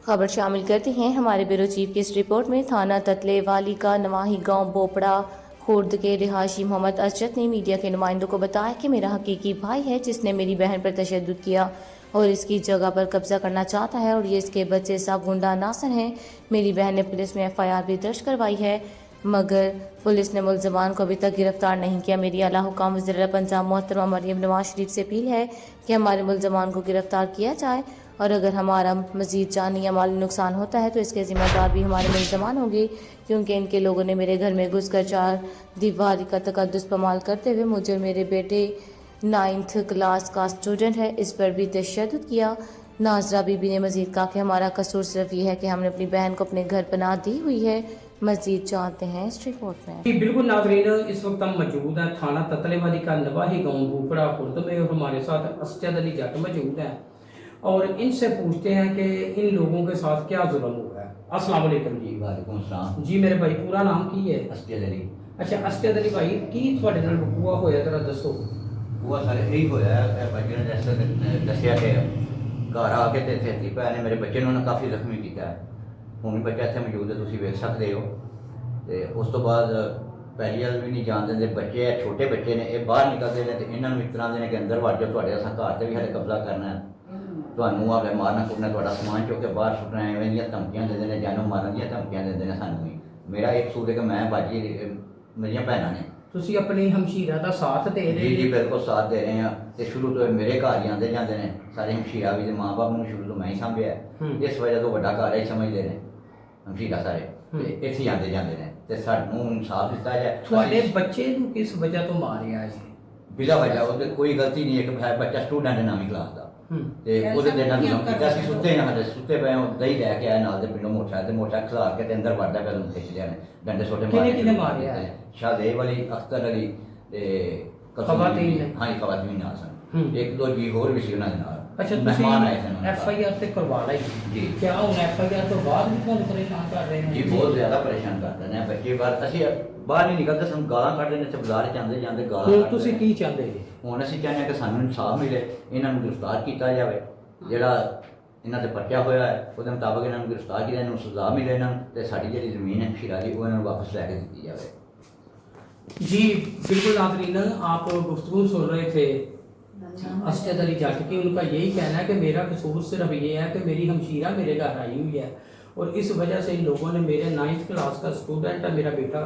खबर शामिल करते हैं हमारे ब्यूरो चीफ की इस रिपोर्ट में। थाना ततले वाली का नवाही गांव बोपड़ा खुर्द के रिहायशी मोहम्मद अशरत ने मीडिया के नुमाइंदों को बताया कि मेरा हकीकी भाई है जिसने मेरी बहन पर तशद्दुद किया और इसकी जगह पर कब्जा करना चाहता है, और ये इसके बच्चे सब गुंडा नासर हैं। मेरी बहन ने पुलिस में FIR भी दर्ज करवाई है, मगर पुलिस ने मुलजमान को अभी तक गिरफ्तार नहीं किया। मेरी आला हुकाम वज़ीर पंजाब मोहतरमा मरियम नवाज शरीफ से अपील है कि हमारे मुलजमान को गिरफ्तार किया जाए, और अगर हमारा मज़ीद जानी या माली नुकसान होता है तो इसके ज़िम्मेदार भी हमारे मुलजमान होंगे, क्योंकि इनके लोगों ने मेरे घर में घुसकर 4 दीवारी का तकद्दुस पमाल करते हुए मुझे और मेरे बेटे 9th क्लास का स्टूडेंट है इस पर भी तशद्दुद किया। नाजरा बीबी ने मज़ीद कहा कि हमारा कसूर सिर्फ ये है कि हमने अपनी बहन को अपने घर पनाह दी हुई है। मज़ीद जानते हैं इस रिपोर्ट में। जी बिल्कुल नाज़रीन, इस वक्त हम मौजूद हैं थाना ततले वाली का नवाही गांव बोपड़ा खुर्द में, और हमारे साथ असजद अली जट मौजूद हैं और इनसे पूछते हैं कि इन लोगों के साथ क्या जुल्म हुआ है। अस्सलाम वालेकुम जी। वालेकुम सलाम जी मेरे भाई पूरा नाम की है? असजद अली। अच्छा असजद अली भाई, की ਤੁਹਾਡੇ ਨਾਲ ਵਕੂਆ ਹੋਇਆ ਜਰਾ ਦੱਸੋ। ਉਹ ਸਾਰੇ ਇਹੀ ਹੋਇਆ ਕਿ ਬੱਚੇ ਨੇ ਜੈਸੇ ਦੱਸਿਆ ਕਿ ਘਰ ਆ ਕੇ ਤੇ ਇੱਥੇ ਹੱਥੀ ਪੈ ਨੇ ਮੇਰੇ ਬੱਚੇ ਨੂੰ ਉਹਨਾਂ ਕਾਫੀ ਜ਼ਖਮੀ ਕੀਤਾ ਹੈ। ਹੁਣ ਵੀ ਬੱਚਾ ਇੱਥੇ ਮੌਜੂਦ ਹੈ, ਤੁਸੀਂ ਵੇਖ ਸਕਦੇ ਹੋ। ਤੇ ਉਸ ਤੋਂ ਬਾਅਦ ਪਹਿਲੀ ਵਾਰ ਵੀ ਨਹੀਂ ਜਾਣ ਦਿੰਦੇ ਬੱਚੇ, ਇਹ ਛੋਟੇ ਬੱਚੇ ਨੇ, ਇਹ ਬਾਹਰ ਨਿਕਲਦੇ ਨੇ ਤੇ ਇਹਨਾਂ ਨੂੰ ਇਸ ਤਰ੍ਹਾਂ ਦੇ ਨੇ ਕਿ ਅੰਦਰ ਵੜ ਜਾਓ, ਤੁਹਾਡੇ ਅਸਾਂ ਘਰ ਤੇ ਵੀ ਸਾਡੇ ਕਬਜ਼ਾ ਕਰਨਾ ਹੈ, ਤੁਹਾਨੂੰ ਆਵੇ ਮਾਰਨਾ ਕੁੱਟਣਾ, ਤੁਹਾਡਾ ਸਮਾਨ ਚੁੱਕ ਕੇ ਬਾਹਰ ਸੁੱਟਣਾ, ਐਵੇਂ ਦੀਆਂ ਧਮਕੀਆਂ ਦਿੰਦੇ ਨੇ, ਜਾਨੋਂ ਮਾਰਨ ਦੀਆਂ ਧਮਕੀਆਂ ਦਿੰਦੇ ਨੇ ਸਾਨੂੰ ਵੀ। ਮੇਰਾ ਇੱਕ ਕਸੂਰ ਹੈ ਕਿ ਮੈਂ ਬਾਜੀ ਮੇਰੀਆਂ ਭੈਣਾਂ ਨੇ। ਤੁਸੀਂ ਆਪਣੀ ਹਮਸ਼ੀਰਾ ਦਾ ਸਾਥ ਦੇ ਰਹੇ ਜੀ ਬਿਲਕੁਲ ਸਾਥ ਦੇ ਰਹੇ ਹਾਂ, ਤੇ ਸ਼ੁਰੂ ਤੋਂ ਮੇਰੇ ਘਰ ਹੀ ਆਉਂਦੇ ਜਾਂਦੇ ਨੇ ਸਾਰੇ ਹਮਸ਼ੀਰਾ ਵੀ, ਤੇ ਮਾਂ ਬਾਪ ਨੂੰ ਸ਼ੁਰੂ ਤੋਂ ਮੈਂ ਹੀ ਸੰਭਿਆ, ਇਸ ਵਜ੍ਹਾ ਤੋਂ ਵੱਡਾ ਘਰ ਹੀ ਸਮਝਦੇ ਨੇ ਹਮਸ਼ੀਰਾ ਸਾਰੇ, ਤੇ ਇੱਥੇ ਹੀ ਆਉਂਦੇ ਜਾਂਦੇ ਨੇ ਤੇ ਸਾਨੂੰ ਇਨਸਾਫ ਦਿੱਤਾ ਜਾਏ। ਤੁਹਾਡੇ ਬੱਚੇ ਨੂੰ ਕਿਸ ਵਜ੍ਹਾ ਤੋਂ ਮਾਰਿਆ ਜੀ? ਬਿਲਾ ਵਜ੍ਹਾ, ਉਹਦੇ ਕੋਈ ਗਲਤੀ ਨਹੀਂ, ਇੱਕ ਹੈ ਬੱਚਾ ਸਟੂਡੈਂਟ ਨਵੀਂ ਕਲਾਸ ਦਾ, ਤੇ ਉਹਦੇ ਦੇ ਨਾਲ ਕੀਤਾ ਸੀ, ਸੁੱਤੇ ਹਾਂ, ਸੁੱਤੇ ਪਏ ਉਹ ਦਹੀਂ ਲੈ ਕੇ ਆਇਆ ਨਾਲ ਦੇ ਪਿੰਡੋਂ ਮੋਟਰਸਾਈਕਲ, ਤੇ ਮੋਟਰਸਾਈਕਲ ਖਿਲਾਰ ਕੇ ਤੇ ਅੰਦਰ ਵੜਦਾ ਪਿਆ, ਉਹਨੂੰ ਖਿੱਚ ਲਿਆ ਨੇ ਡੰਡੇ ਛੋਟੇ ਮਾਰੇ। ਕਿਹਨੇ ਮਾਰਿਆ? ਸ਼ਾਹਜ਼ੇਬ ਅਲੀ, ਅਖਤਰ ਅਲੀ ਤੇ ਖਵਾਤੀਨ ਨੇ? ਹਾਂਜੀ ਖਵਾਤੀਨ ਨਾਲ ਸਨ, ਇੱਕ ਦੋ ਜੀ ਹੋਰ ਵੀ ਸੀ ਉਹਨਾਂ ਦੇ ਨਾਲ। ਅੱਛਾ, ਮਹਿਮਾਨ ਆਏ ਸਨ। FIR ਤੇ ਕਰਵਾ ਲਈ ਜੀ। ਕਿਆ ਹੁਣ FIR ਤੋਂ ਬਾਅਦ ਵੀ ਤੁਹਾਨੂੰ ਪਰੇਸ਼ਾਨ ਕਰ ਰਹੇ ਨੇ? ਜੀ ਬਹੁਤ ਜ਼ਿਆਦਾ ਪਰੇਸ਼ਾਨ ਕਰਦੇ ਨੇ ਬੱਚੇ। ਬਾਹਰ ਅਸੀਂ ਬਾਹਰ ਨਹੀਂ ਨਿਕਲਦੇ, ਸਾਨੂੰ ਗਾਲਾਂ ਕੱਢਦੇ ਨੇ, ਇੱਥੇ ਬਾਜ਼ਾਰ ਚ ਆਉਂਦੇ ਜਾਂਦੇ ਗਾਲਾਂ ਕੱਢਦੇ। ਤੁਸੀਂ ਕੀ ਚਾਹੁੰਦੇ ਜੀ? ਹੁਣ ਅਸੀਂ ਚਾਹੁੰਦੇ ਹਾਂ ਕਿ ਸਾਨੂੰ ਇਨਸਾਫ ਮਿਲੇ, ਇਹਨਾਂ ਨੂੰ ਗ੍ਰਿਫਤਾਰ ਕੀਤਾ ਜਾਵੇ, ਜਿਹੜਾ ਇਹਨਾਂ ਤੇ ਪਰਚਾ ਹੋਇਆ ਹੈ ਉਹਦੇ ਮੁਤਾਬਕ ਇਹਨਾਂ ਨੂੰ ਗ੍ਰਿਫਤਾਰ ਕੀਤਾ, ਇਹਨਾਂ ਨੂੰ ਸਜ਼ਾ ਮਿਲੇ ਇਹਨਾਂ ਨੂੰ, ਤੇ ਸਾਡੀ ਜਿਹੜੀ ਜ਼ਮੀਨ ਹੈ ਸ਼ਿਰਾ ਦੀ ਉਹ ਇਹਨਾਂ ਨੂੰ ਵਾਪਸ ਲੈ ਕੇ ਦਿੱਤੀ ਜਾਵੇ। जी बिल्कुल नाज़रीन, आप गुफ्तगू सुन रहे थे असजद अली जट की। उनका यही कहना है कि मेरा कसूर सिर्फ ये है कि मेरी हमशीरा मेरे घर आई हुई है, और इस वजह से इन लोगों ने मेरे 9th क्लास का स्टूडेंट है मेरा बेटा,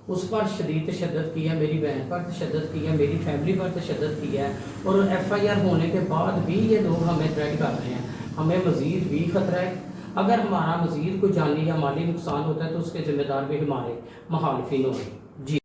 उस पर शदीद तशद्दुद किया, मेरी बहन पर तशद्दुद किया, मेरी फैमिली पर तशद्दुद किया है, और FIR होने के बाद भी ये लोग हमें थ्रेट कर रहे हैं। हमें मज़ीद भी ख़तरा है, अगर हमारा मज़ीद कोई जानी या माली नुकसान होता है तो उसके ज़िम्मेदार भी हमारे मुखालिफिन होंगे। जी।